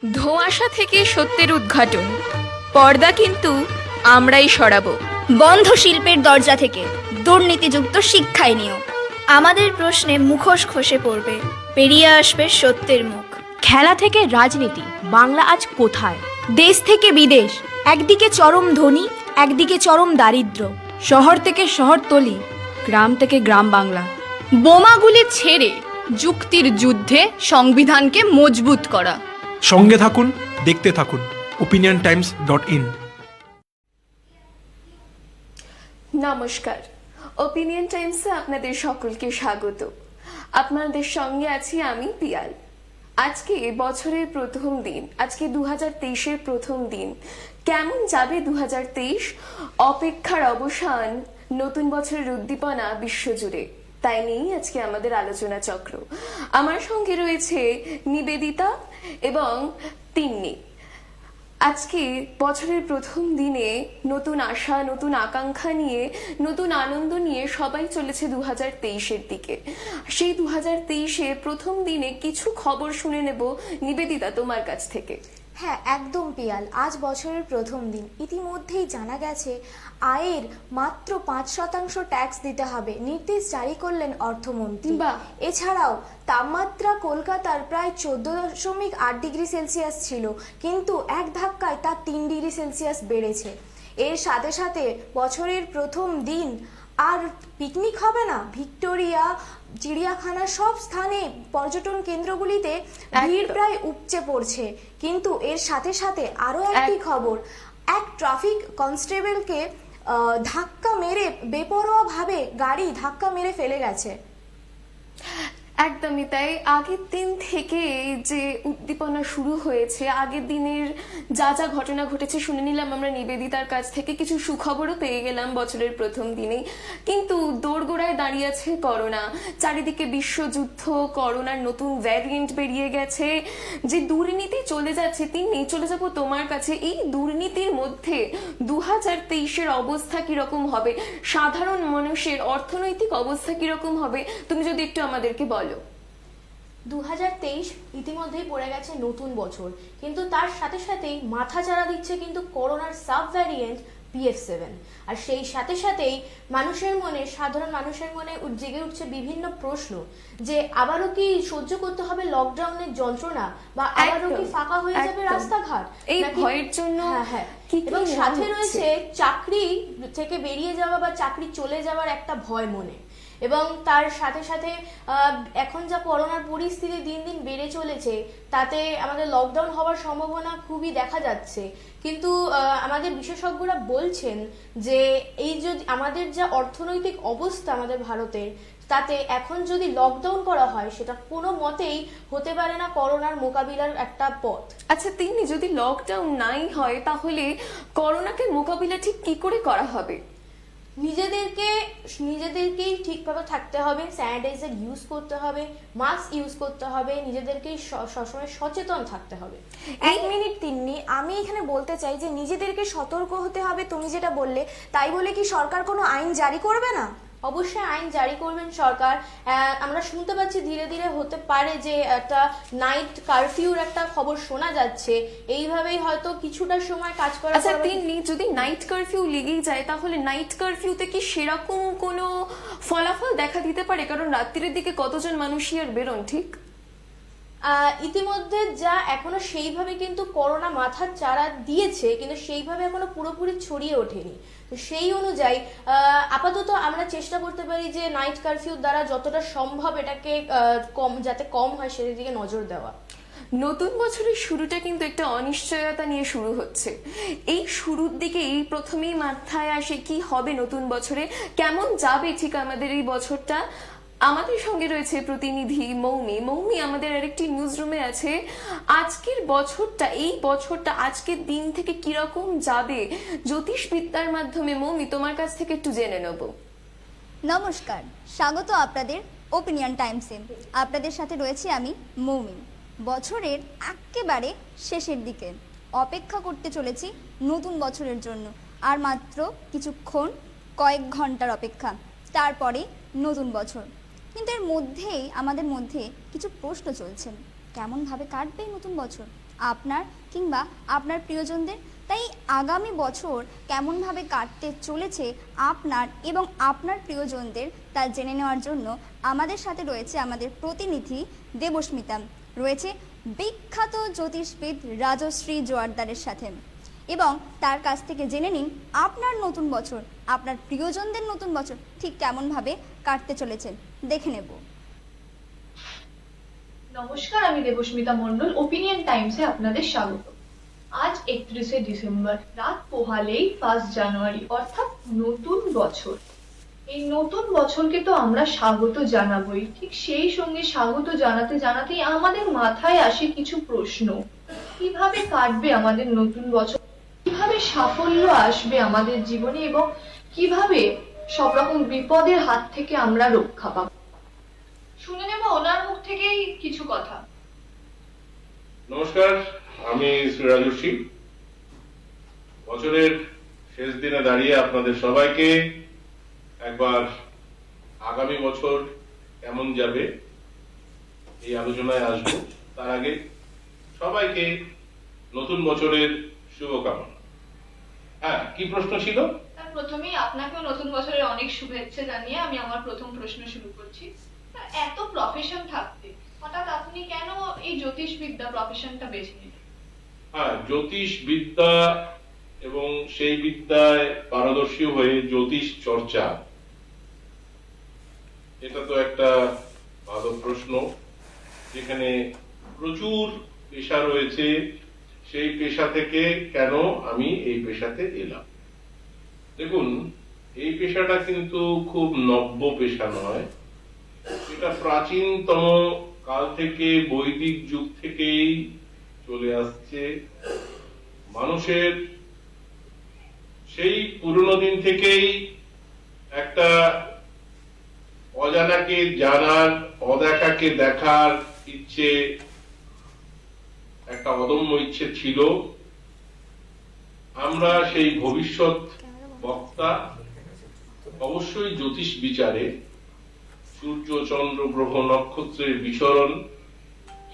ধোঁয়াশা থেকে সত্যের উদ্ঘাটন, পর্দা কিন্তু আমরাই সরাবো। বন্ধ শিল্পের দরজা থেকে দুর্নীতিযুক্ত শিক্ষায় নিও। আমাদের প্রশ্নে মুখোশ খসে পড়বে, পেরিয়ে আসবে সত্যের মুখ। খেলা থেকে রাজনীতি, বাংলা আজ কোথায়? দেশ থেকে বিদেশ, একদিকে চরম ধনী, একদিকে চরম দারিদ্র্য। শহর থেকে শহরতলি, গ্রাম থেকে গ্রাম বাংলা। বোমাগুলি ছেড়ে যুক্তির যুদ্ধে সংবিধানকে মজবুত করা। সঙ্গে থাকুন, দেখতে থাকুন opiniontimes.in। নমস্কার, ওপিনিয়ন টাইমসে আপনাদের সকলকে স্বাগত। আপনাদের সঙ্গে আছি আমি পিয়াল। আজকে বছরের প্রথম দিন, আজকে 2023-এর প্রথম দিন। কেমন যাবে 2023? অপেক্ষার অবসান, নতুন বছরের উদ্দীপনা বিশ্বজুড়ে, তাই নিয়েই আজকে আমাদের আলোচনা চক্র। আমার সঙ্গে রয়েছে নিবেদিতা এবং তিন্নি। আজকে বছরের প্রথম দিনে নতুন আশা, নতুন আকাঙ্ক্ষা নিয়ে, নতুন আনন্দ নিয়ে সবাই চলেছে 2023-এর দিকে। সেই 2023-এ প্রথম দিনে কিছু খবর শুনে নেব নিবেদিতা তোমার কাছ থেকে। হ্যাঁ, একদম পিয়াল। আজ বছরের প্রথম দিন। ইতিমধ্যেই জানা গেছে আয়ের মাত্র 5% ট্যাক্স দিতে হবে, নির্দেশ জারি করলেন অর্থমন্ত্রী। এছাড়াও তাপমাত্রা কলকাতার প্রায় 14.8 ডিগ্রি সেলসিয়াস ছিল, কিন্তু এক ধাক্কায় তা 3 ডিগ্রি সেলসিয়াস বেড়েছে। এর সাথে সাথে বছরের প্রথম দিন আর পিকনিক হবে না। ভিক্টোরিয়া, চিড়িয়াখানা সব স্থানে, পর্যটন কেন্দ্রগুলিতে ভিড় প্রায় উপচে পড়ছে। কিন্তু এর সাথে সাথে আরো একটি খবর, এক ট্রাফিক কনস্টেবলকে ধাক্কা মেরে, বেপরোয়া ভাবে গাড়ি ধাক্কা মেরে ফেলে গেছে। একদমই তাই। আগের দিন থেকে যে উদ্দীপনা শুরু হয়েছে, আগের দিনের যা যা ঘটনা ঘটেছে শুনে নিলাম আমরা নিবেদিতার কাছ থেকে। কিছু সুখবরও পেয়ে গেলাম বছরের প্রথম দিনেই। কিন্তু দোরগোড়ায় দাঁড়িয়ে আছে করোনা, চারিদিকে বিশ্বযুদ্ধ, করোনার নতুন ভ্যারিয়েন্ট বেরিয়ে গেছে, যে দুর্নীতি চলে যাচ্ছে। চলে যাবো তোমার কাছে। এই দুর্নীতির মধ্যে 2023-এর অবস্থা কিরকম হবে, সাধারণ মানুষের অর্থনৈতিক অবস্থা কিরকম হবে, তুমি যদি একটু আমাদেরকে বলো। 2023 ইতিমধ্যেই পড়ে গেছে নতুন বছর, কিন্তু তার সাথে সাথেই মাথাচাড়া দিচ্ছে কিন্তু করোনার সাব ভ্যারিয়েন্ট BF7। আর সেই সাথে সাথেই সাধারণ মানুষের মনে জেগে উঠছে বিভিন্ন প্রশ্ন, যে আবারও কি সহ্য করতে হবে লকডাউনের যন্ত্রণা, বা আবারও কি ফাঁকা হয়ে যাবে রাস্তাঘাট এই ভয়ের জন্য। হ্যাঁ, এবং সাথে রয়েছে চাকরি থেকে বেরিয়ে যাওয়া বা চাকরি চলে যাওয়ার একটা ভয় মনে। এবং তার সাথে সাথে এখন যা করোনার পরিস্থিতি দিন দিন বেড়ে চলেছে, তাতে আমাদের লকডাউন হওয়ার সম্ভাবনা খুবই দেখা যাচ্ছে। কিন্তু আমাদের বিশেষজ্ঞরা বলছেন যে এই যদি আমাদের যা অর্থনৈতিক অবস্থা আমাদের ভারতের, তাতে এখন যদি লকডাউন করা হয়, সেটা কোনো মতেই হতে পারে না করোনার মোকাবিলার একটা পথ। আচ্ছা তিন্নি, যদি লকডাউন নাই হয় তাহলে করোনাকে মোকাবিলা ঠিক কি করে করা হবে? নিজেদেরকেই ঠিকভাবে থাকতে হবে, স্যানিটাইজার ইউজ করতে হবে, মাস্ক ইউজ করতে হবে, নিজেদেরকেই সবসময় সচেতন থাকতে হবে। এক মিনিট তিন্নি, আমি এখানে বলতে চাই যে নিজেদেরকে সতর্ক হতে হবে। তুমি যেটা বললে, তাই বলে কি সরকার কোনো আইন জারি করবে না? অবশ্যই আইন জারি করবেন সরকার। আমরা শুনতে পাচ্ছি ধীরে ধীরে হতে পারে যে একটা নাইট কারফিউর একটা খবর শোনা যাচ্ছে। এইভাবেই হয়তো কিছুটা সময় কাজ করা। আচ্ছা তিন্নি, যদি নাইট কারফিউ লেগেই যায়, তাহলে নাইট কারফিউতে কি সেরকম কোনো ফলাফল দেখা দিতে পারে? কারণ রাত্রির দিকে কতজন মানুষই আর বেরোন, ঠিক? ইতিমধ্যে যা এখনো সেইভাবে কিন্তু করোনা মাথার চাড়া দিয়েছে, কিন্তু সেইভাবে এখনো পুরোপুরি ছড়িয়ে ওঠেনি। তো সেই অনুযায়ী আপাতত আমরা চেষ্টা করতে পারি যে নাইট কারফিউ দ্বারা যতটা সম্ভব এটাকে যাতে কম হয় সেদিকে নজর দেওয়া। নতুন বছরের শুরুটা কিন্তু একটা অনিশ্চয়তা নিয়ে শুরু হচ্ছে। এই শুরুর দিকে এই প্রথমেই মাথায় আসে কি হবে নতুন বছরে, কেমন যাবে ঠিক আমাদের এই বছরটা। আমাদের সঙ্গে রয়েছে প্রতিনিধি মৌমি। মৌমি আমাদের আরেকটি নিউজ রুমে আছে। আজকের বছরটা, এই বছরটা আজকের দিন থেকে কিরকম যাবে জ্যোতিষবিদ্যার মাধ্যমে, মৌমি তোমার কাছ থেকে একটু জেনে নেব। নমস্কার, স্বাগত আপনাদের ওপিনিয়ন টাইমসে। আপনাদের সাথে রয়েছি আমি মৌমিন। বছরের একেবারে শেষের দিকে অপেক্ষা করতে চলেছি নতুন বছরের জন্য। আর মাত্র কিছুক্ষণ, কয়েক ঘন্টার অপেক্ষা, তারপরে নতুন বছর। কিন্তু এর মধ্যেই আমাদের মধ্যে কিছু প্রশ্ন চলছে। কেমনভাবে কাটবে এই নতুন বছর আপনার কিংবা আপনার প্রিয়জনদের। তাই আগামী বছর কেমনভাবে কাটতে চলেছে আপনার এবং আপনার প্রিয়জনদের তা জেনে নেওয়ার জন্য আমাদের সাথে রয়েছে আমাদের প্রতিনিধি দেবস্মিতা, রয়েছে বিখ্যাত জ্যোতিষবিদ রাজশ্রী জোয়ারদারের সাথে, এবং তার কাছ থেকে জেনে নিন আপনার নতুন বছর, আপনার প্রিয়জনদের নতুন বছর ঠিক কেমনভাবে কাটতে চলেছে। দেখে নেব। নমস্কার, আমি দেবস্মিতা মণ্ডল। ওপিনিয়ন টাইমসে আপনাদের স্বাগত। আজ 31শে ডিসেম্বর, রাত পোহালেই 1 জানুয়ারি, অর্থাৎ নতুন বছর। এই নতুন বছরকে তো আমরা স্বাগত জানাবোই, ঠিক সেই সঙ্গে স্বাগত জানাতে জানাতেই আমাদের মাথায় আসে কিছু প্রশ্ন। কিভাবে কাটবে আমাদের নতুন বছর, কিভাবে সাফল্য আসবে আমাদের জীবনে, এবং কিভাবে সব রকম বিপদের হাত থেকে আমরা রক্ষা পাবো। শুনে নেব ওনার মুখ থেকেই কিছু কথা। নমস্কার, আমি শ্রী রাজস্বী। বছরের শেষ দিনে দাঁড়িয়ে আপনাদের সবাইকে একবার আগামী বছর কেমন যাবে এই আলোচনায় আসবো। তার আগে সবাইকে নতুন বছরের শুভকামনা। হ্যাঁ, কি প্রশ্ন ছিল? তার প্রথমেই আপনাকেও নতুন বছরের অনেক শুভেচ্ছা জানিয়ে আমি আমার প্রথম প্রশ্ন শুরু করছি। এত প্রফেশন থাকতে হঠাৎ আপনি কেন এই জ্যোতিষবিদ্যা প্রফেশনটা বেছে নিলেন? হ্যাঁ, জ্যোতিষবিদ্যা এবং সেই বিদ্যায় পারদর্শী হয়ে জ্যোতিষ চর্চা, এটা তো একটা ভালো প্রশ্ন। যেখানে প্রচুর পেশা রয়েছে, সেই পেশা থেকে কেন আমি এই পেশাতে এলাম? দেখুন, এই পেশাটা কিন্তু খুব নব্য পেশা নয়। এটা প্রাচীনতম কাল থেকে, বৈদিক যুগ থেকেই চলে আসছে। মানুষের সেই পুরনো দিন থেকেই একটা অজানাকে জানার, অদেখাকে দেখার ইচ্ছে, একটা অদম্য ইচ্ছে ছিল। আমরা সেই ভবিষ্যৎ বক্তা, অবশ্যই জ্যোতিষ বিচারে সূর্য, চন্দ্র, গ্রহ, নক্ষত্রের বিচরণ,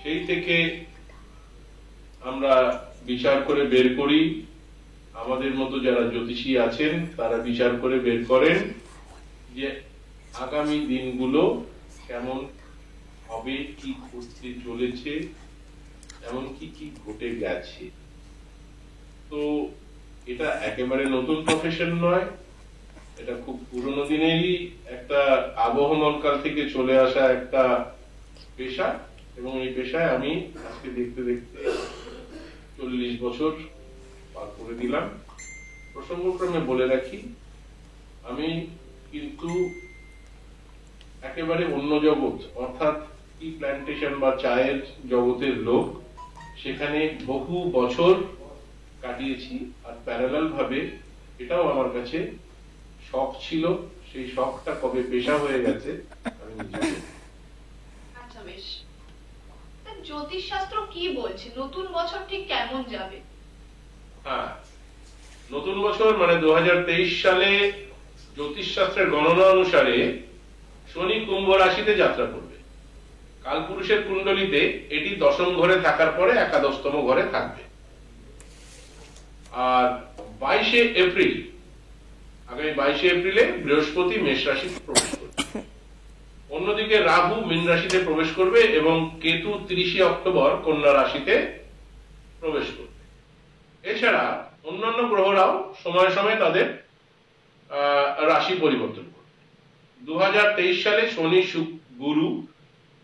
সেই থেকে আমরা বিচার করে বের করি। আমাদের মতো যারা জ্যোতিষী আছেন তারা বিচার করে বের করেন যে আগামী দিনগুলো কেমন হবে, কি ঘটতে চলেছে, এমনকি কি ঘটে গেছে। তো এটা একেবারে নতুন প্রফেশন নয়, এটা খুব পুরনো দিনেরই একটা আবহমান কাল থেকে চলে আসা একটা পেশা। এবং এই পেশায় আমি আজকে দেখতে দেখতে 40 বছর পার করে দিলাম। প্রসঙ্গক্রমে বলে রাখি, আমি কিন্তু একেবারে অন্য জগৎ, অর্থাৎ টি প্ল্যান্টেশন বা চায়ের জগতের লোক। সেখানে বহু বছর কাটিয়েছি, আর প্যারালাল ভাবে এটাও আমার কাছে শখ ছিল। সেই শখটা কবে পেশা হয়ে গেছে আমি নিজে। আচ্ছা, বেশ। জ্যোতিষ শাস্ত্র কি বলছে নতুন বছর ঠিক কেমন যাবে? হ্যাঁ, নতুন বছর মানে 2023 সালে জ্যোতিষ শাস্ত্রের গণনা অনুসারে শনি কুম্ভ রাশিতে যাত্রা করবে। কালপুরুষের কুণ্ডলিতে এটি 10ম ঘরে থাকার পরে 11তম ঘরে থাকবে। আর 22শে এপ্রিল, আগামী 22শে এপ্রিলে বৃহস্পতি মেষ রাশিতে প্রবেশ করবে। অন্যদিকে রাহু মীন রাশিতে প্রবেশ করবে এবং কেতু 30শে অক্টোবর কন্যা রাশিতে প্রবেশ করবে। এছাড়া অন্যান্য গ্রহরাও সময়ে সময়ে তাদের রাশি পরিবর্তন করবে। 2023 সালে শনি, গুরু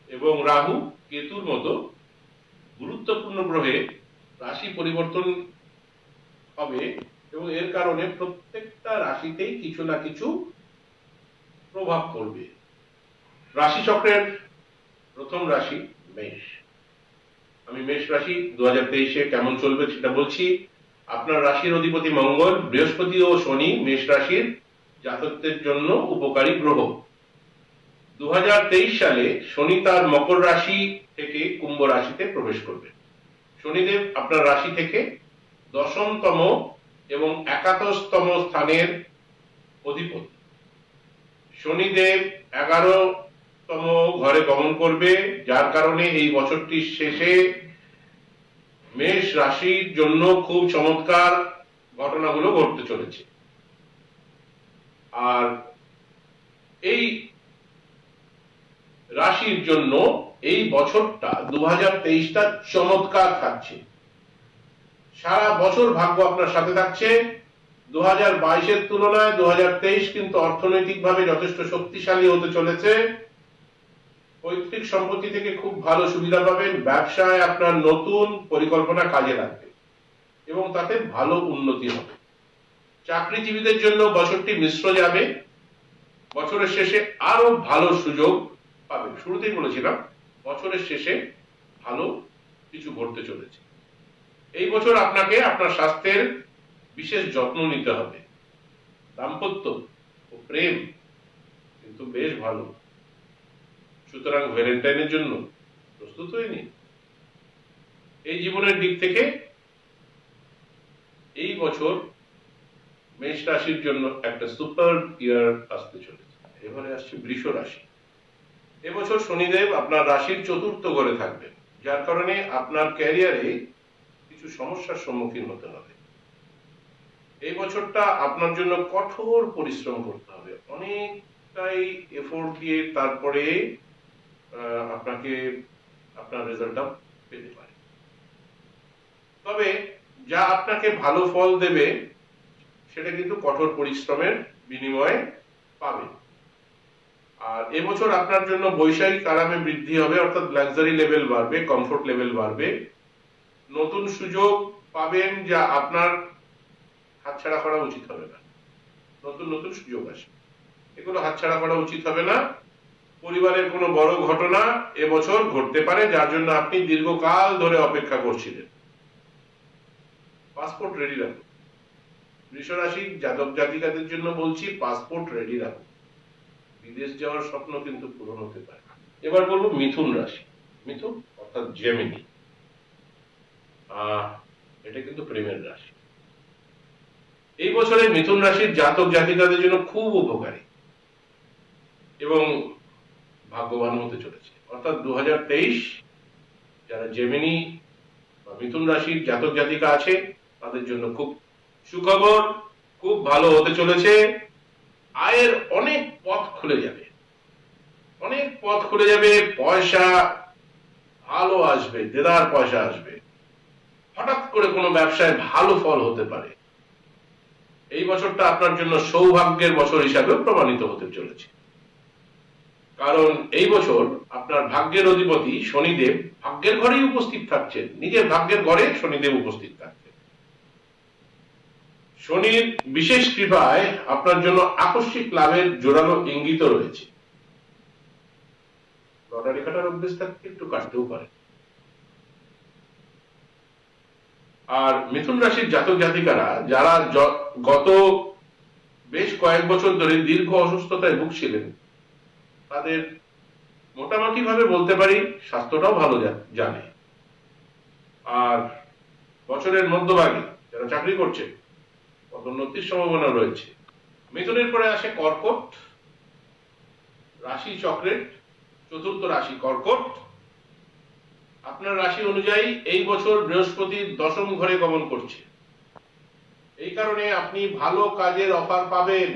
এবং রাহু, কেতুর মতো গুরুত্বপূর্ণ গ্রহে রাশি পরিবর্তন হবে এবং এর কারণে প্রত্যেকটা রাশিতেই কিছু না কিছু প্রভাব পড়বে। রাশি চক্রের প্রথম রাশি মেষ। আমি মেষ রাশি 2023-এ কেমন চলবে সেটা বলছি। আপনার রাশির অধিপতি মঙ্গল, বৃহস্পতি ও শনি মেষ রাশির জাতকদের জন্য উপকারী গ্রহ। 2023 সালে শনি তার মকর রাশি থেকে কুম্ভ রাশিতে প্রবেশ করবে। শনিদেব আপনার রাশি থেকে 10তম এবং 11তম স্থানের অধিপতি। শনিদেব 11 তম ঘরে গমন করবে, যার কারণে এই বছরটির শেষে মেষ রাশির জন্য খুব চমৎকার ঘটনাগুলো ঘটতে চলেছে। আর এই রাশির জন্য এই বছরটা 2023টা চমৎকার থাকছে। সারা বছর ভাগ্য আপনার সাথে থাকছে। 2022-এর তুলনায় 2023 কিন্তু অর্থনৈতিকভাবে যথেষ্ট শক্তিশালী হতে চলেছে। পৈতৃক সম্পত্তি থেকে খুব ভালো সুবিধা পাবেন। ব্যবসায় আপনার নতুন পরিকল্পনা কাজে লাগবে এবং তাতে ভালো উন্নতি হবে। চাকরিজীবীদের জন্য বছরটি মিশ্র যাবে। বছরের শেষে আরো ভালো সুযোগ পাবেন। শুরুতেই বলেছিলাম বছরের শেষে ভালো কিছু ঘটতে চলেছে। এই বছর আপনাকে আপনার স্বাস্থ্যের বিশেষ যত্ন নিতে হবে। দাম্পত্য ও প্রেম কিন্তু বেশ ভালো, সুতরাং ভ্যালেন্টাইনের জন্য প্রস্তুত হয়ে নিন। এই জীবনের দিক থেকে এই বছর মেষ রাশির জন্য একটা সুপার ইয়ার আসতে চলেছে। এবারে আসছে বৃষ রাশি। এবছর শনিদেব আপনার রাশির চতুর্থ ঘরে থাকবেন, যার কারণে আপনার ক্যারিয়ারে কিছু সমস্যার সম্মুখীন হতে হবে। এই বছরটা আপনার জন্য কঠোর পরিশ্রম করতে হবে, অনেকটাই এফোর্ট দিয়ে তারপরে আপনাকে আপনার রেজাল্টটা পেতে পারে। তবে যা আপনাকে ভালো ফল দেবে সেটা কিন্তু কঠোর পরিশ্রমের বিনিময়ে পাবেন। আর এবছর আপনার জন্য বৈষয়িক আরামে বৃদ্ধি হবে, অর্থাৎ লাক্সারি লেভেল বাড়বে, কমফোর্ট লেভেল বাড়বে। নতুন সুযোগ পাবেন যা আপনার হাতছাড়া করা উচিত হবে না। নতুন নতুন সুযোগ আসে, এগুলো হাতছাড়া করা উচিত হবে না। পরিবারের কোনো বড় ঘটনা এবছর ঘটতে পারে, যার জন্য আপনি দীর্ঘকাল ধরে অপেক্ষা করছিলেন। পাসপোর্ট রেডি রাখুন। বৃষ রাশি জাতক জাতিকাদের জন্য বলছি, পাসপোর্ট রেডি রাখুন। বিদেশ যাওয়ার স্বপ্ন কিন্তু পূরণ হতে পারে। এবার বলবো মিথুন রাশি। মিথুন অর্থাৎ জেমিনি, এটা কিন্তু প্রেমের রাশি। এই বছরে মিথুন রাশির জাতক জাতিকাদের জন্য খুব উপকারী এবং ভাগ্যবান হতে চলেছে। অর্থাৎ 2023 যারা জেমিনি বা মিথুন রাশির জাতক জাতিকা আছে তাদের জন্য খুব সুখবর, খুব ভালো হতে চলেছে। আয়ের অনেক পথ খুলে যাবে, অনেক পথ খুলে যাবে। পয়সা ভালো আসবে, দেদার পয়সা আসবে। হঠাৎ করে কোনো ব্যবসায় ভালো ফল হতে পারে। এই বছরটা আপনার জন্য সৌভাগ্যের বছর হিসাবে প্রমাণিত হতে চলেছে, কারণ এই বছর আপনার ভাগ্যের অধিপতি শনিদেব ভাগ্যের ঘরেই উপস্থিত থাকছেন। নিজের ভাগ্যের ঘরে শনিদেব উপস্থিত থাকছেন। শনির বিশেষ কৃপায় আপনার জন্য আকস্মিক লাভের জোরালো ইঙ্গিত রয়েছে। লটারি কাটার অভ্যেস থাকতে একটু কাটতেও পারে। আর মিথুন রাশির জাতক জাতিকারা যারা গত বেশ কয়েক বছর ধরে দীর্ঘ অসুস্থতায় ভুগছিলেন, তাদের মোটামুটি ভাবে বলতে পারি স্বাস্থ্যটাও ভালো জানে। আর বছরের মধ্যভাগে যারা চাকরি করছে পদোন্নতির সম্ভাবনা রয়েছে। মিথুনের পরে আসে কর্কট রাশি চক্রের চতুর্থ রাশি কর্কট। আপনার রাশি অনুযায়ী এই বছর বৃহস্পতি দশম ঘরে গমন করছে। এই কারণে আপনি ভালো কাজের অফার পাবেন।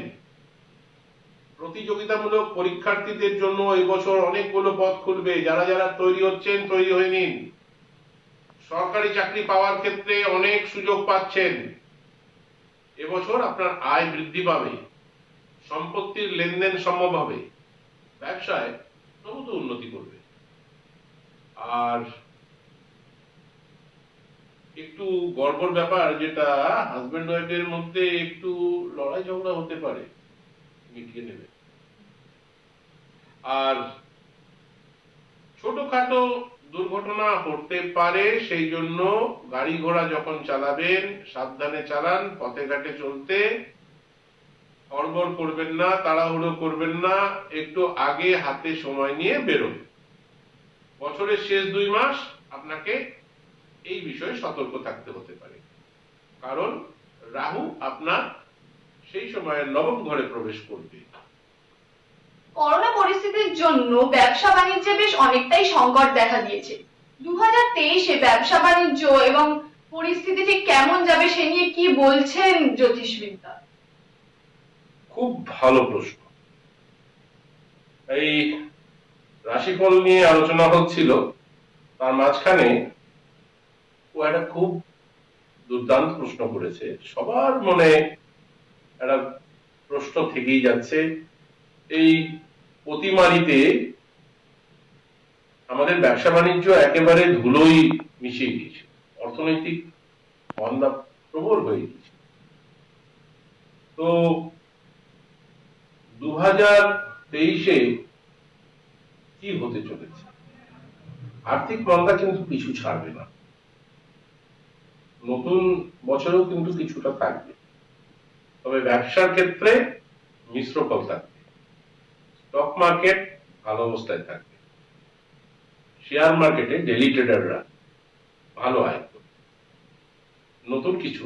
প্রতিযোগিতামূলক পরীক্ষার্থীদের জন্য এই বছর অনেকগুলো পথ খুলবে। যারা যারা তৈরি হচ্ছেন তৈরি হয়ে নিন। সরকারি চাকরি পাওয়ার ক্ষেত্রে অনেক সুযোগ পাচ্ছেন। এবছর আপনার আয় বৃদ্ধি পাবে, সম্পত্তির লেনদেন সম্ভব হবে, ব্যবসায় প্রভূত উন্নতি করবে। আর একটু গড়বড় ব্যাপার, যেটা হাজবেন্ড ওয়াইফের মধ্যে একটু লড়াই ঝগড়া হতে পারে, মিটিয়ে নেবে। আর ছোটখাটো দুর্ঘটনা হতে পারে, সেই জন্য গাড়ি ঘোড়া যখন চালাবেন সাবধানে চালান। পথে ঘাটে চলতে হড়বড় করবেন না, তাড়াহুড়ো করবেন না, একটু আগে হাতে সময় নিয়ে বেরোন। বছরের শেষ 2 মাস আপনাকে এই বিষয়ে সতর্ক থাকতে হতে পারে, কারণ রাহু আপনার সেই সময় নবম ঘরে প্রবেশ করবে। করোনা পরিস্থিতির জন্য ব্যবসা বাণিজ্যে বেশ অনেকটাই সংকট দেখা দিয়েছে। 2023-এ ব্যবসা বাণিজ্য এবং পরিস্থিতি ঠিক কেমন যাবে সে নিয়ে কি বলছেন জ্যোতিষবিদ্যা? খুব ভালো প্রশ্ন। এই রাশিফল নিয়ে আলোচনা হচ্ছিল, তার মাঝখানে ও একটা খুব দুর্দান্ত প্রশ্ন করেছে। সবার মনে একটা প্রশ্ন থেকেই যাচ্ছে, এই অতিমারিতে আমাদের ব্যবসা বাণিজ্য একেবারে ধুলোই মিশিয়ে গিয়েছে, অর্থনৈতিক মন্দা প্রবল হয়ে গিয়েছে। তো 2023-এ কি হতে চলেছে? আর্থিক মন্দা কিন্তু পিছু ছাড়বে না, নতুন বছরেও কিন্তু কিছুটা থাকবে, তবে ব্যবসার ক্ষেত্রে মিশ্র ফল থাকবে। স্টক মার্কেট ভালো অবস্থায় থাকবে, শেয়ার মার্কেটে ডেলি ট্রেডাররা ভালো আয় করবে, নতুন কিছু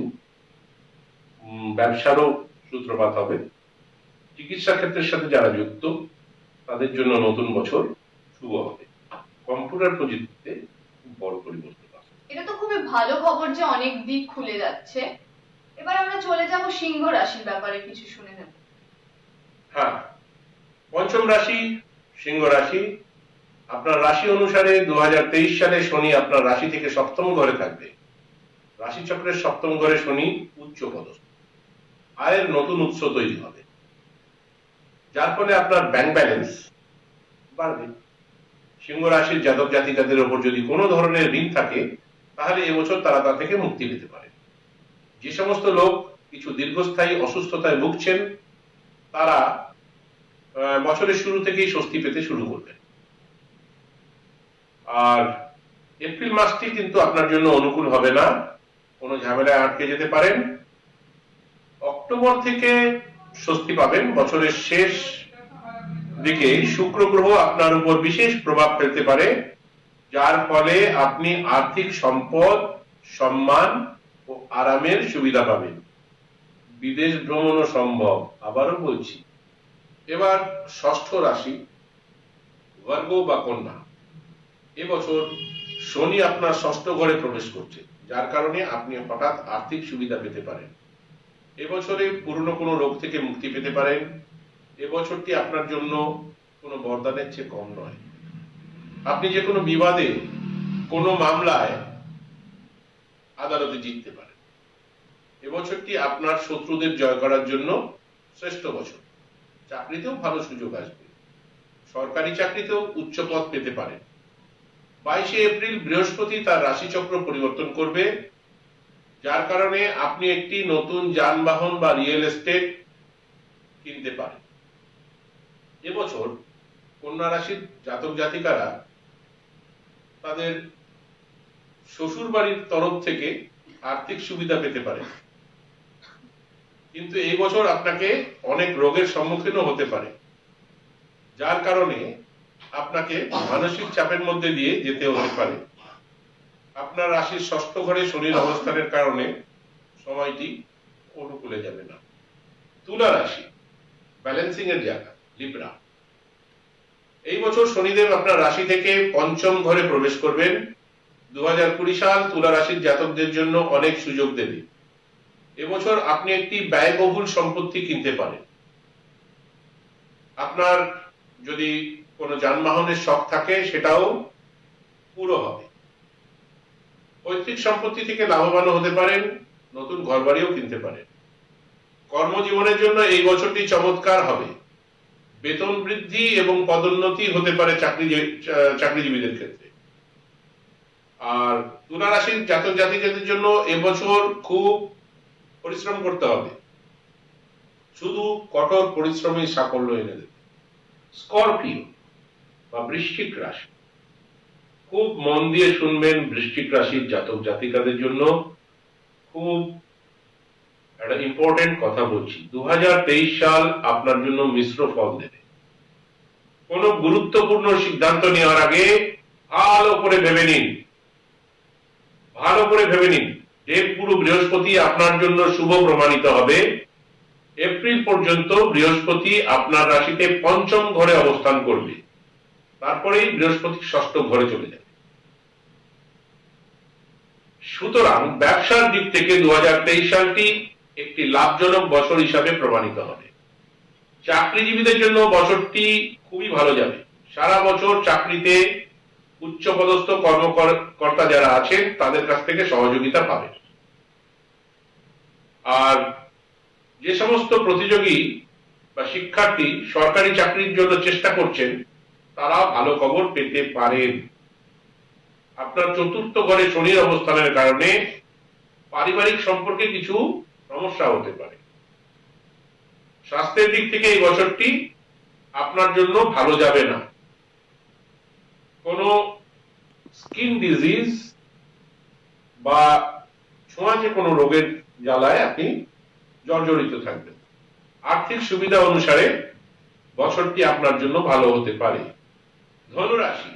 ব্যবসারও সূত্রপাত হবে। চিকিৎসা ক্ষেত্রের সাথে যারা যুক্ত তাদের জন্য নতুন বছর শুভ হবে। কম্পিউটার প্রযুক্তিতে বড় পরিবর্তন আসবে। এটা তো খুবই ভালো খবর যে অনেক দিক খুলে যাচ্ছে। এবার আমরা চলে যাব সিংহ রাশির ব্যাপারে কিছু শুনে নেব। হ্যাঁ, পঞ্চম রাশি সিংহ রাশি। আপনার রাশি অনুসারে 2023 সালে শনি আপনার রাশি থেকে সপ্তম ঘরে থাকবে। রাশিচক্রের সপ্তম ঘরে শনি উচ্চ পদস্থ, আয়ের নতুন উৎস তৈরি হবে, যার ফলে আপনার ব্যাংক ব্যালেন্স বাড়বে। সিংহ রাশির জাতক জাতিকাদের উপর যদি কোনো ধরনের ঋণ থাকে তাহলে এবছর তারা তা থেকে মুক্তি পেতে পারে। যে সমস্ত লোক কিছু দীর্ঘস্থায়ী অসুস্থতায় ভুগছেন তারা বছরের শুরু থেকেই স্বস্তি পেতে শুরু করবেন। আর এপ্রিল মাসটি কিন্তু আপনার জন্য অনুকূল হবে না, কোনো ঝামেলায় আটকে যেতে পারেন। অক্টোবর থেকে স্বস্তি পাবেন। বছরের শেষ দিকে শুক্র গ্রহ আপনার উপর বিশেষ প্রভাব ফেলতে পারে, যার ফলে আপনি আর্থিক সম্পদ, সম্মান ও আরামের সুবিধা পাবেন। বিদেশ ভ্রমণও সম্ভব। আবারও বলছি, এবার ষষ্ঠ রাশি বর্গ বা কন্যা। এবছর শনি আপনার ষষ্ঠ ঘরে প্রবেশ করছে, যার কারণে আপনি হঠাৎ আর্থিক সুবিধা পেতে পারেন। এবছরে পুরনো কোনো রোগ থেকে মুক্তি পেতে পারেন। এবছরটি আপনার জন্য কোনো বরদানের চেয়ে কম নয়। আপনি যে কোনো বিবাদে, কোনো মামলায় আদালতে জিততে পারেন। এবছরটি আপনার শত্রুদের জয় করার জন্য শ্রেষ্ঠ বছর। চাকরিতেও ভালো সুযোগ আসবে, সরকারি চাকরিতেও উচ্চ পদ পেতে পারেন। 22শে এপ্রিল বৃহস্পতি তার রাশিচক্র পরিবর্তন করবে, যার কারণে আপনি একটি নতুন যানবাহন বা রিয়েল এস্টেট কিনতে পারেন। এবছর কন্যা রাশির জাতক জাতিকারা তাদের শ্বশুর বাড়ির তরফ থেকে আর্থিক সুবিধা পেতে পারে, কিন্তু এই বছর আপনাকে অনেক রোগের সম্মুখীনও হতে পারে, যার কারণে আপনাকে মানসিক চাপের মধ্যে দিয়ে যেতে হতে পারে। আপনার রাশির ষষ্ঠ ঘরে শনির অবস্থানের কারণে সময়টি অনুকূলে যাবে না। তুলা রাশি ব্যালেন্সিং এর জায়গা, লিব্রা। এই বছর শনিদেব আপনার রাশি থেকে পঞ্চম ঘরে প্রবেশ করবেন। 2020 সাল তুলা রাশির জাতকদের জন্য অনেক সুযোগ দেবে। এবছর আপনি একটি ব্যয়বহুল সম্পত্তি কিনতে পারেন। আপনার যদি কোনো যানবাহনের শখ থাকে সেটাও পুরো হবে। পৈতৃক সম্পত্তি থেকে লাভবান হতে পারেন, নতুন ঘরবাড়িও কিনতে পারেন। কর্মজীবনের জন্য এই বছরটি চমৎকার হবে। বেতন বৃদ্ধি এবং পদোন্নতি হতে পারে চাকরিজীবীদের ক্ষেত্রে। আর তুলা রাশির জাতক জাতিকাদের জন্য এবছর খুব পরিশ্রম করতে হবে, শুধু কঠোর পরিশ্রমী সাফল্য এনে দেবে। স্করপিও বা বৃশ্চিক রাশি, খুব মন দিয়ে শুনবেন। বৃশ্চিক রাশির জাতক জাতিকাদের জন্য খুব একটা ইম্পর্টেন্ট কথা বলছি। 2023 সাল আপনার জন্য মিশ্র ফল দেবে। কোন গুরুত্বপূর্ণ সিদ্ধান্ত নেওয়ার আগে ভালো করে ভেবে নিন, ভালো করে ভেবে নিন। দেবগুরু বৃহস্পতি আপনার জন্য শুভ প্রমাণিত হবে। এপ্রিল পর্যন্ত বৃহস্পতি আপনার রাশিতে পঞ্চম ঘরে অবস্থান করবে, তারপরেই বৃহস্পতি ষষ্ঠ ঘরে চলে যাবে। সুতরাং ব্যবসার দিক থেকে 2023 সালটি একটি লাভজনক বছর হিসাবে প্রমাণিত হবে। চাকরিজীবীদের জন্য বছরটি খুবই ভালো যাবে। সারা বছর চাকরিতে উচ্চপদস্থ কর্মকর্তা যারা আছেন তাদের কাছ থেকে সহযোগিতা পাবেন। আর যে সমস্ত প্রতিযোগী বা শিক্ষার্থী সরকারি চাকরির জন্য চেষ্টা করছেন তারা ভালো খবর পেতে পারেন। আপনার চতুর্থ ঘরে শনির অবস্থানের কারণে পারিবারিক সম্পর্কে কিছু সমস্যা হতে পারে। স্বাস্থ্যের দিক থেকে এই বছরটি আপনার জন্য ভালো যাবে না। কোনো স্কিন ডিজিজ বা ছোঁয়াচে কোনো রোগের জ্বালায় আপনি জর্জরিত থাকবেন। আর্থিক সুবিধা অনুসারে বছরটি আপনার জন্য ভালো হতে পারে। ধনুরাশি,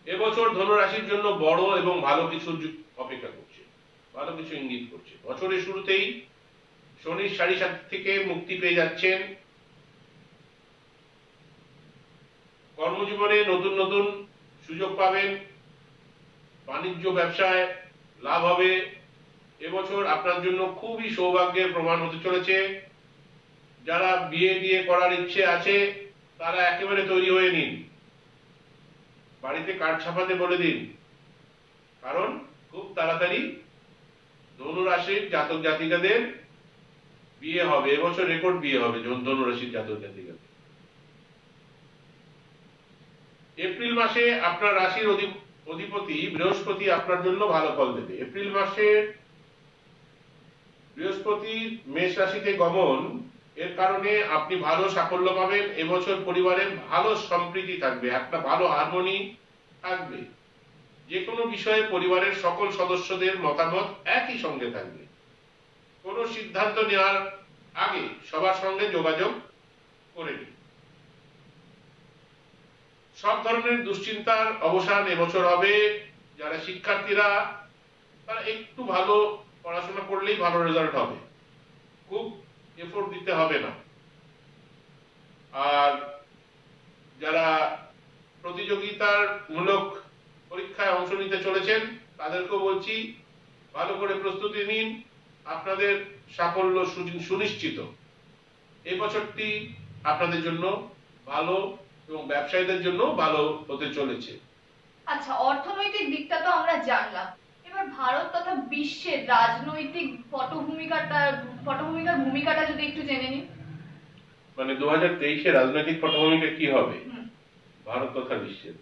এবছর ধনুরাশির জন্য বড় এবং ভালো কিছু অপেক্ষা করছে, ভালো কিছু ইঙ্গিত করছে। বছরের শুরুতেই শনির সাড়িসাথী থেকে মুক্তি পেয়ে যাচ্ছেন। কর্মজীবনে নতুন নতুন সুযোগ পাবেন, বাণিজ্য ব্যবসায় লাভ হবে। এবছর আপনার জন্য খুবই সৌভাগ্যের প্রমাণ হতে চলেছে। যারা বিয়ে করার ইচ্ছে আছে তারা একেবারে তৈরি হয়ে নিন, বাড়িতে কার্ড ছাপাতে বলে দিন, কারণ খুব তাড়াতাড়ি ধনুরাশির জাতক জাতিকাদের বিয়ে হবে। এবছর রেকর্ড বিয়ে হবে ধনুরাশির জাতক জাতিকাদের। এপ্রিল মাসে আপনার রাশির অধিপতি বৃহস্পতি আপনার জন্য ভালো ফল দেবে। এপ্রিল মাসে বৃহস্পতি মেষ রাশিতে গমন এর কারণে আপনি ভালো সাফল্য পাবেন। এবছর পরিবারের ভালো সম্প্রীতি থাকবে, একটা ভালো হারমোনি থাকবে। যে কোনো বিষয়ে পরিবারের সকল সদস্যদের মতামত একই সঙ্গে থাকবে। কোনো সিদ্ধান্ত নেওয়ার আগে সবার সঙ্গে যোগাযোগ করে নিন। সব ধরনের দুশ্চিন্তার অবসান এবছর হবে। যারা শিক্ষার্থীরা তারা একটু ভালো পড়াশোনা করলেই ভালো রেজাল্ট হবে, খুব এফোর্ট দিতে হবে না। আর যারা প্রতিযোগিতার মূলক পরীক্ষায় অংশ নিতে চলেছেন তাদেরকেও বলছি ভালো করে প্রস্তুতি নিন, আপনাদের সাফল্য সুনিশ্চিত। এই বছরটি আপনাদের জন্য ভালো এবং ব্যবসায়ীদের জন্য ভালো হতে চলেছে। আচ্ছা, অর্থনৈতিক দিকটা তো আমরা জানলাম, এবার ভারত তথা বিশ্বের রাজনৈতিক পটভূমিকার ভূমিকাটা যদি একটু জেনে নিন। মানে 2023 রাজনৈতিক পটভূমিকা কি হবে ভারত তথা বিশ্বের?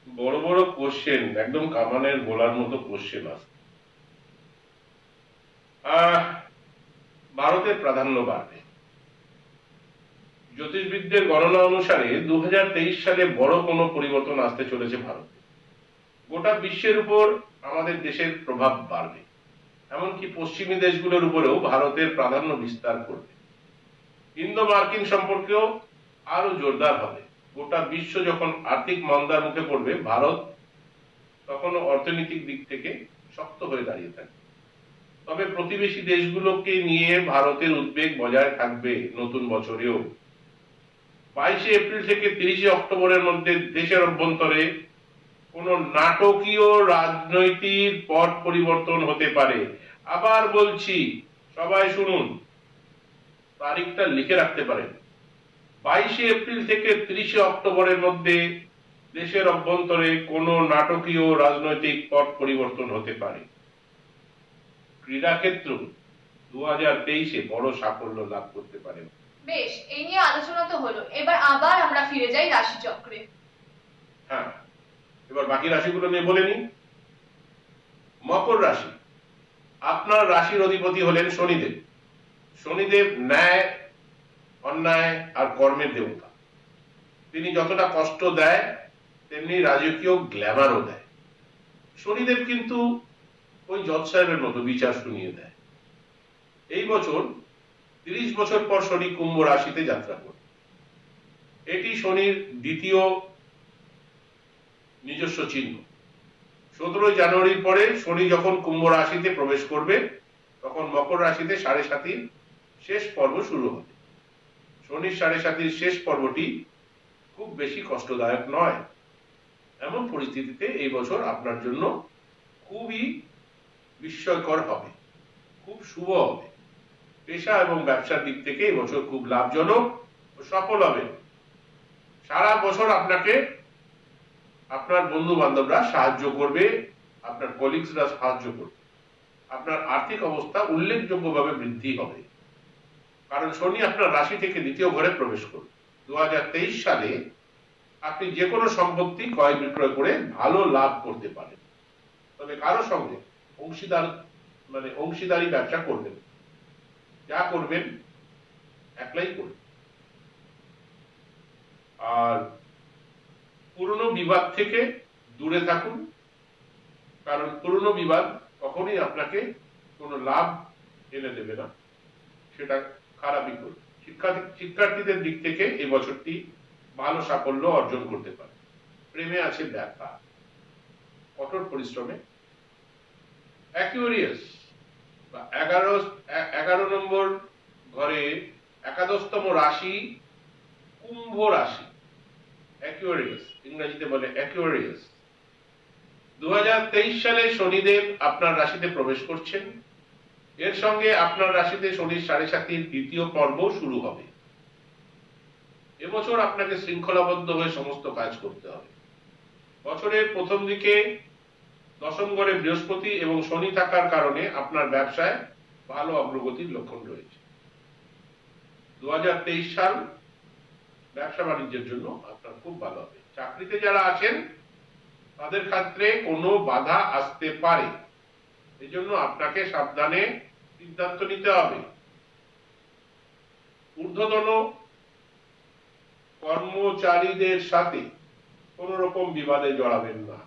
বড় বড় কোশ্চেন, একদম কামানের গোলার মতো কোশ্চেন আছে। ভারতের প্রাধান্য বাড়বে। জ্যোতিষবিদদের গণনা অনুসারে 2023 সালে বড় কোনো পরিবর্তন আসতে চলেছে ভারতে। গোটা বিশ্বের উপর আমাদের দেশের প্রভাব বাড়বে, এমনকি পশ্চিমী দেশগুলোর উপরেও ভারতের প্রাধান্য বিস্তার করবে। ইন্দো মার্কিন সম্পর্কেও আরো জোরদার হবে। গোটা বিশ্ব যখন আর্থিক মন্দার মুখে পড়বে, ভারত তখন অর্থনৈতিক দিক থেকে শক্ত হয়ে দাঁড়িয়ে থাকবে। তবে প্রতিবেশী দেশগুলোকে নিয়ে ভারতের উদ্বেগ বজায় থাকবে নতুন বছরেও। 22 এপ্রিল থেকে 30 অক্টোবরের মধ্যে দেশের অভ্যন্তরে কোন নাটকীয় রাজনৈতিক পট পরিবর্তন হতে পারে। আবার বলছি, সবাই শুনুন, তারিখটা লিখে রাখতে পারেন। 22 এপ্রিল থেকে 30 অক্টোবরের মধ্যে দেশের অভ্যন্তরে কোন নাটকীয় রাজনৈতিক পট পরিবর্তন হতে পারে। ক্রীড়াক্ষেত্র 2023 বড় সাফল্য লাভ করতে পারে। বেশ, এই নিয়ে আলোচনা তো হলো, এবার আবার আমরা ফিরে যাই রাশিচক্রে। হ্যাঁ, এবার বাকি রাশিগুলো নিয়ে বলে নিই। মকর রাশি, আপনার রাশির অধিপতি হলেন শনিদেব। শনিদেব ন্যায়, অন্যায় আর কর্মের দেবতা। তিনি যতটা কষ্ট দেয় তেমনি রাজকীয় গ্ল্যামারও দেয়। শনিদেব কিন্তু ওই জজ সাহেবের মতো বিচার শুনিয়ে দেয়। এই বছর 30 বছর পর শনি কুম্ভ রাশিতে যাত্রা করবে। এটি শনির দ্বিতীয় নিজস্ব চিহ্ন। 17 জানুয়ারির পরে শনি যখন কুম্ভ রাশিতে প্রবেশ করবে, তখন মকর রাশিতে 7.5 শেষ পর্ব শুরু হবে। শনির 7.5 শেষ পর্বটি খুব বেশি কষ্টদায়ক নয়। এমন পরিস্থিতিতে এই বছর আপনার জন্য খুবই বিস্ময়কর হবে, খুব শুভ হবে। পেশা এবং ব্যবসার দিক থেকে এই বছর খুব লাভজনক ও সফল হবে। সারা বছর আপনাকে আপনার বন্ধু বান্ধবরা সাহায্য করবে, আপনার কলিগসরা সাহায্য করবে। আপনার আর্থিক অবস্থা উল্লেখযোগ্যভাবে বৃদ্ধি হবে, কারণ শনি আপনার রাশি থেকে দ্বিতীয় ঘরে প্রবেশ করবে। 2023 সালে আপনি যে কোনো সম্পত্তি ক্রয় বিক্রয় করে ভালো লাভ করতে পারেন, তবে কারো সঙ্গে অংশীদারি ব্যবসা করবেন। যা করবেন একলাই করবেন। আর পুরনো বিবাদ থেকে দূরে থাকুন, কারণ পুরনো বিবাদ কখনোই আপনাকে কোনো লাভ এনে দেবে না, সেটা খারাপই করবে। শিক্ষার্থীদের দিক থেকে এই বছরটি ভালো সাফল্য অর্জন করতে পারে। প্রেমে আছে ব্যথা, কঠোর পরিশ্রমে। অ্যাকুয়ারিয়াস বা 11 নম্বর ঘরে 11তম রাশি কুম্ভ রাশি। অ্যাকুয়ারিয়াস ইংরেজিতে বলে অ্যাকুয়ারিয়াস। 2023 সালে শনিদেব আপনার রাশিতে প্রবেশ করছেন। এর সঙ্গে আপনার রাশিতে শনির 7.5 দ্বিতীয় পর্ব শুরু হবে। এবছর আপনাকে শৃঙ্খলাবদ্ধ হয়ে সমস্ত কাজ করতে হবে। বছরের প্রথম দিকে 10ম ঘরে বৃহস্পতি এবং শনি থাকার কারণে আপনার ব্যবসায় ভালো অগ্রগতির লক্ষণ রয়েছে। 2023 সাল ব্যবসা বাণিজ্যের জন্য আপনার খুব ভালো হবে। চাকরিতে যারা আছেন তাদের ক্ষেত্রে কোনো বাধা আসতে পারে, এই জন্য আপনাকে সাবধানে সিদ্ধান্ত নিতে হবে। ঊর্ধ্বতন কর্মচারীদের সাথে কোন রকম বিবাদে জড়াবেন না।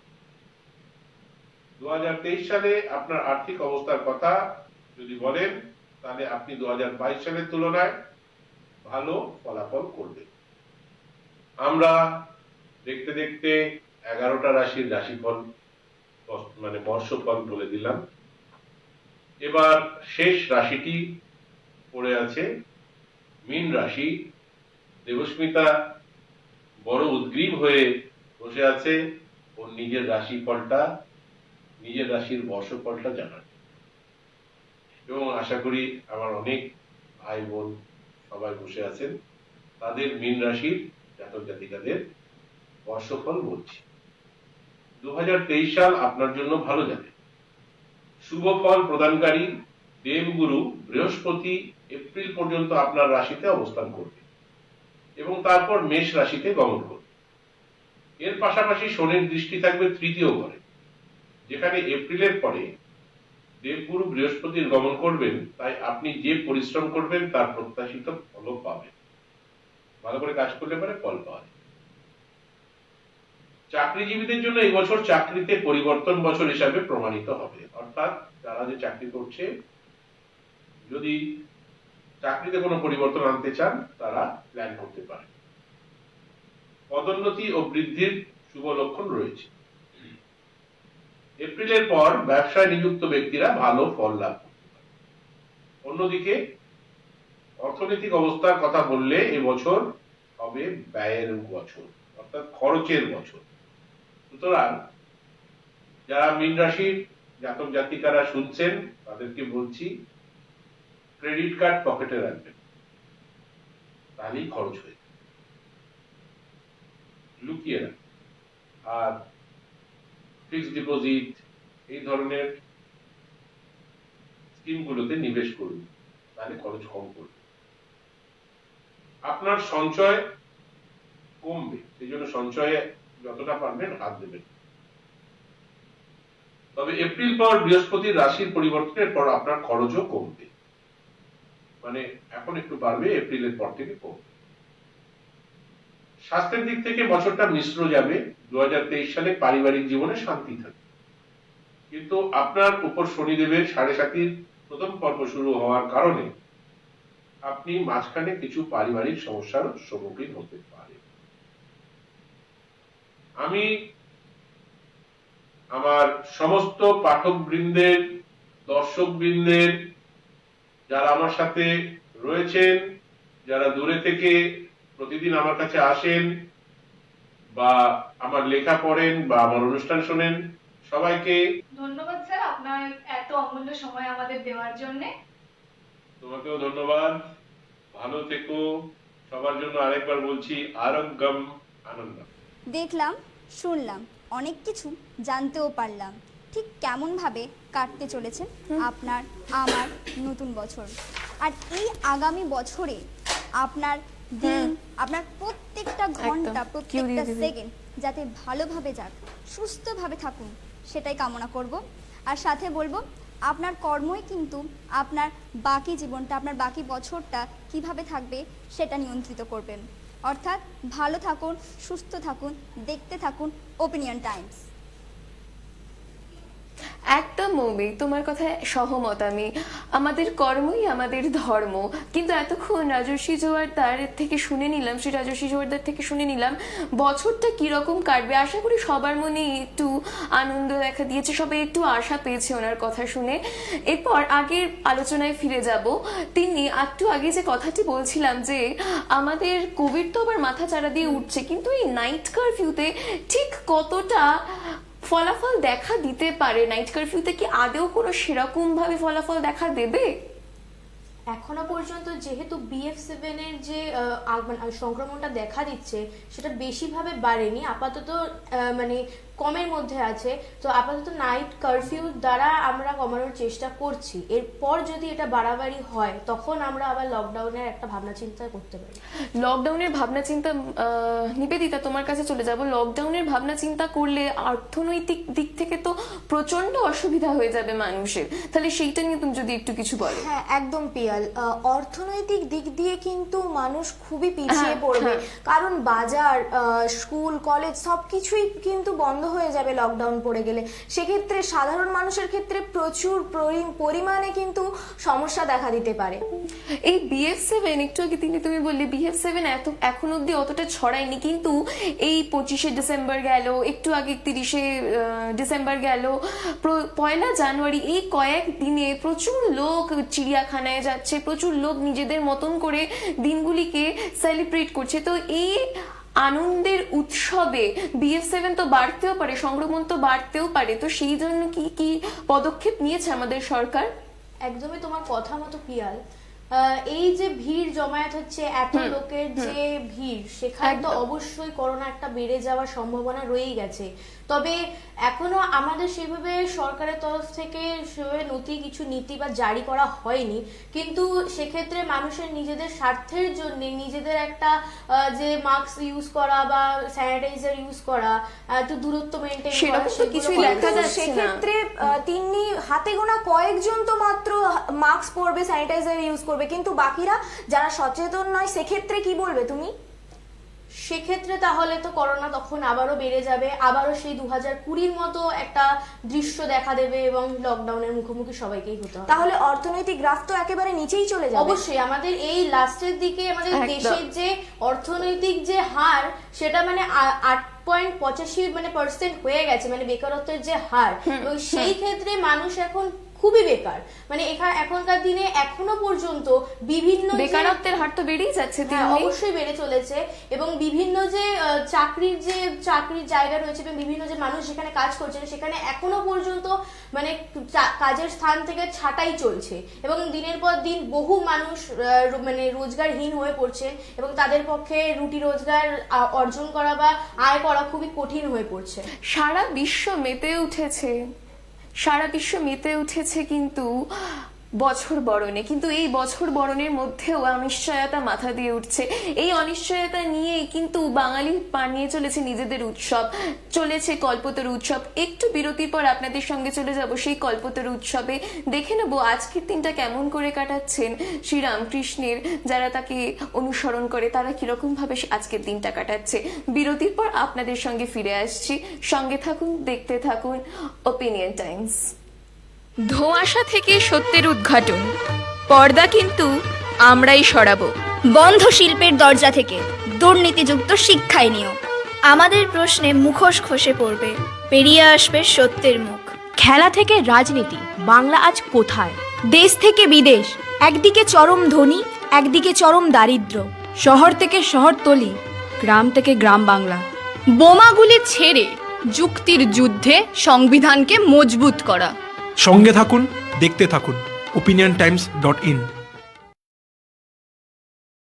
2023 সালে আপনার আর্থিক অবস্থার কথা যদি বলেন, তাহলে আপনি 2022 সালের তুলনায় ভালো ফলাফল করবেন। আমরা দেখতে দেখতে 11টা রাশির রাশিফল বর্ষফল বলে দিলাম। এবার শেষ রাশিটি পড়ে আছে মীন রাশি। দেবস্মিতা বড় উদ্গ্রীব হয়ে বসে আছে ওর নিজের রাশির বর্ষফলটা জানার, এবং আশা করি আমার অনেক ভাই বোন সবাই বসে আছেন, তাদের মীন রাশির জাতক জাতিকাদের বর্ষফল বলছি। 2023 সাল আপনার জন্য ভালো যাবে। শুভ ফল প্রদানকারী দেবগুরু বৃহস্পতি এপ্রিল পর্যন্ত আপনার রাশিতে অবস্থান করবে এবং তারপর মেষ রাশিতে গমন করবে। এর পাশাপাশি শনির দৃষ্টি থাকবে তৃতীয় ঘরে, যেখানে এপ্রিলের পরে দেবগুরু বৃহস্পতির গমন করবেন। তাই আপনি যে পরিশ্রম করবেন তার প্রত্যাশিত ফল পাবেন। ভালো করে কাজ করলে পরে ফল পাওয়া যায়। চাকরিজীবীদের জন্য এই বছর চাকরিতে পরিবর্তন বছর হিসাবে প্রমাণিত হবে। অর্থাৎ যারা যে চাকরি করছে, যদি চাকরিতে কোনো পরিবর্তন আনতে চান, তারা প্ল্যান করতে পারে। পদোন্নতি ও বৃদ্ধির শুভ লক্ষণ রয়েছে। এপ্রিলের পর ব্যবসায় নিযুক্ত ব্যক্তিরা ভালো ফল লাভ করতে পারে। অন্যদিকে অর্থনৈতিক অবস্থার কথা বললে এবছর হবে ব্যয়ের বছর, অর্থাৎ খরচের বছর। সুতরাং যারা মীন রাশির জাতক জাতিকারা শুনছেন, তাদেরকে বলছি ক্রেডিট কার্ড পকেটে রাখবেন, তাহলেই খরচ হয়ে যাবে। লুকিয়ে রাখবেন। আর ফিক্সড ডিপোজিট এই ধরনের স্কিমগুলোতে নিবেশ করুন, তাহলে খরচ কম করবে। আপনার সঞ্চয় কমবে, সেই জন্য সঞ্চয়ে যতটা পারবেন হাত দেবেন। তবে এপ্রিল পর বৃহস্পতির রাশির পরিবর্তনের পর আপনার খরচও কমবে, এখন একটু বাড়বে, এপ্রিলের পর থেকে কমবে। স্বাস্থ্যের দিক থেকে বছরটা মিশ্র যাবে। 2023 সালে পারিবারিক জীবনে শান্তি থাকবে, কিন্তু আপনার উপর শনিদেবের 7.5 প্রথম পর্ব শুরু হওয়ার কারণে আপনি মাঝখানে কিছু পারিবারিক সমস্যার সম্মুখীন হতে পারেন। আমি আমার সমস্ত পাঠক বৃন্দের, দর্শক বৃন্দের, যারা আমার সাথে রয়েছেন, যারা দূরে থেকে প্রতিদিন আমার কাছে আসেন বা আমার লেখা পড়েন বা আমার অনুষ্ঠান শোনেন, সবাইকে ধন্যবাদ স্যার আপনার এত অমূল্য সময় আমাদের দেওয়ার জন্য। তোমাকেও ধন্যবাদ। ভালো থেকো। সবার জন্য আরেকবার বলছি আরোগ্যম আনন্দম। দেখলাম, শুনলাম, অনেক কিছু জানতেও পারলাম ঠিক কেমনভাবে কাটতে চলেছে আপনার আমার নতুন বছর। আর এই আগামী বছরে আপনার দিন, আপনার প্রত্যেকটা ঘন্টা, প্রত্যেকটা সেকেন্ড যাতে ভালোভাবে যাক, সুস্থভাবে থাকুন, সেটাই কামনা করব। আর সাথে বলবো আপনার কর্মই কিন্তু আপনার বাকি জীবনটা, আপনার বাকি বছরটা কিভাবে থাকবে সেটা নিয়ন্ত্রিত করবেন। অর্থাৎ ভালো থাকুন, সুস্থ থাকুন, দেখতে থাকুন ওপিনিয়ন টাইমস। একদম মৌমি, তোমার কথায় সহমত আমি। আমাদের কর্মই আমাদের ধর্ম। কিন্তু এতক্ষণ রাজর্ষি জোয়ারদার থেকে শুনে নিলাম, শ্রী রাজর্ষি জোয়ারদার থেকে শুনে নিলাম বছরটা কিরকম কাটবে। আশা করি সবার মনে একটু আনন্দ দেখা দিয়েছে, সবাই একটু আশা পেয়েছে ওনার কথা শুনে। এরপর আগের আলোচনায় ফিরে যাব। তিনি একটু আগে যে কথাটি বলছিলাম যে আমাদের কোভিড তো আবার মাথা চাড়া দিয়ে উঠছে, কিন্তু এই নাইট কারফিউতে ঠিক কতটা ফলাফল দেখা দিতে পারে? নাইট কারফিউতে কি আদেও কোনো সেরকম ভাবে ফলাফল দেখা দেবে? এখনো পর্যন্ত যেহেতু BF7 এর যে সংক্রমণটা দেখা দিচ্ছে সেটা বেশিভাবে বাড়েনি, আপাতত মানে কমের মধ্যে আছে। তো আপাতত নাইট কারফিউ দ্বারা আমরা কমানোর চেষ্টা করছি। এরপর যদি এটা বাড়াবাড়ি হয় তখন আমরা আবার লকডাউনের একটা ভাবনা চিন্তা করতে পারি। লকডাউনের ভাবনা চিন্তা, নিবেদিতা তোমার কাছে চলে যাব। লকডাউনের ভাবনা চিন্তা করলে অর্থনৈতিক দিক থেকে তো প্রচন্ড অসুবিধা হয়ে যাবে মানুষের, তাহলে সেইটা নিয়ে তুমি যদি একটু কিছু বলো। হ্যাঁ, একদম পিয়াল। অর্থনৈতিক দিক দিয়ে কিন্তু মানুষ খুবই পিছিয়ে পড়বে, কারণ বাজার, স্কুল, কলেজ সবকিছুই কিন্তু বন্ধ হয়ে যাবে লকডাউন পড়ে গেলে। সেক্ষেত্রে সাধারণ মানুষের ক্ষেত্রে প্রচুর পরিমাণে কিন্তু সমস্যা দেখা দিতে পারে। এই BF7, একটু আগে তুমি বললে BF7 এখন অব্দি অতটা ছড়ায়নি, কিন্তু এই 25শে ডিসেম্বর গেল, একটু আগে 30শে ডিসেম্বর গেল, 1 জানুয়ারি, এই কয়েক দিনে প্রচুর লোক চিড়িয়াখানায় যাচ্ছে, প্রচুর লোক নিজেদের মতন করে দিনগুলিকে সেলিব্রেট করছে। তো এই আনন্দের উৎসবে BF7 তো বাড়তেও পারে, সংক্রমণ তো বাড়তেও পারে। তো সেই জন্য কি কি পদক্ষেপ নিয়েছে আমাদের সরকার? একদমই তোমার কথা মতো পিয়াল। এই যে ভিড় জমায়েত হচ্ছে, এত লোকের যে ভিড়, সেখানে তো অবশ্যই করোনা একটা বেড়ে যাওয়ার সম্ভাবনা রয়েই গেছে। তবে এখনো আমাদের সেভাবে সরকারের তরফ থেকে সেভাবে কিছু নীতি বা জারি করা হয়নি, কিন্তু সেক্ষেত্রে মানুষের নিজেদের স্বার্থের জন্য নিজেদের একটা যে মাস্ক ইউজ করা বা স্যানিটাইজার ইউজ করা, একটু দূরত্ব মেনটেন করা, কিছুই দেখা যাচ্ছে না। সেক্ষেত্রে তিনি হাতে গোনা কয়েকজন তো মাত্র মাস্ক পরবে, স্যানিটাইজার ইউজ করবে, কিন্তু বাকিরা যারা সচেতন নয় সেক্ষেত্রে কি বলবে তুমি? সেক্ষেত্রে তাহলে তো করোনা তখন আবারও বেড়ে যাবে, আবারও সেই 2020-র মতো একটা দৃশ্য দেখা দেবে এবং লকডাউনের মুখোমুখি সবাইকেই হতে হবে। তাহলে অর্থনৈতিক গ্রাফ তো একেবারে নিচেই চলে যাবে। অবশ্যই আমাদের এই লাস্টের দিকে আমাদের দেশের যে অর্থনৈতিক যে হার, সেটা মানে 8.85% হয়ে গেছে, মানে বেকারত্বের যে হার। এবং সেই ক্ষেত্রে মানুষ এখন খুবই বেকার, মানে এখনকার দিনে এখনো পর্যন্ত বিভিন্ন বেকারত্বের হার তো বেড়েই যাচ্ছে, অবশ্যই বেড়ে চলেছে। এবং বিভিন্ন যে চাকরির জায়গা রয়েছে এবং বিভিন্ন যে মানুষ যেখানে কাজ করছেন সেখানে এখনো পর্যন্ত মানে কাজের স্থান থেকে ছাঁটাই চলছে এবং দিনের পর দিন বহু মানুষ মানে রোজগারহীন হয়ে পড়ছেন এবং তাদের পক্ষে রুটি রোজগার অর্জন করা বা আয় করা খুবই কঠিন হয়ে পড়ছে। সারা বিশ্ব মেতে উঠেছে কিন্তু বছর বরণে, কিন্তু এই বছর বরণের মধ্যেও অনিশ্চয়তা মাথা দিয়ে উঠছে। এই অনিশ্চয়তা নিয়েই কিন্তু বাঙালি বানিয়ে চলেছে নিজেদের উৎসব, চলেছে কল্পতরু উৎসব। একটু বিরতির পর আপনাদের সঙ্গে চলে যাব সেই কল্পতরু উৎসবে, দেখে নেবো আজকের দিনটা কেমন করে কাটাচ্ছেন শ্রীরামকৃষ্ণের যারা তাকে অনুসরণ করে, তারা কিরকম ভাবে আজকের দিনটা কাটাচ্ছে। বিরতির পর আপনাদের সঙ্গে ফিরে আসছি, সঙ্গে থাকুন, দেখতে থাকুন ওপিনিয়ন টাইমস। ধোঁয়াশা থেকে সত্যের উদ্ঘাটন, পর্দা কিন্তু আমরাই সরাবো। বন্ধ শিল্পের দরজা থেকে দুর্নীতিযুক্ত শিক্ষায় নিয়োগ। আমাদের প্রশ্নে মুখোশ খসে পড়বে, পেরিয়ে আসবে সত্যের মুখ। খেলা থেকে রাজনীতি, বাংলা আজ কোথায়? দেশ থেকে বিদেশ, একদিকে চরম ধনী, একদিকে চরম দারিদ্র্য, শহর থেকে শহরতলি, গ্রাম থেকে গ্রাম বাংলা। বোমাগুলি ছেড়ে যুক্তির যুদ্ধে সংবিধানকে মজবুত করা। সঙ্গে থাকুন, দেখতে থাকুন opiniontimes.in।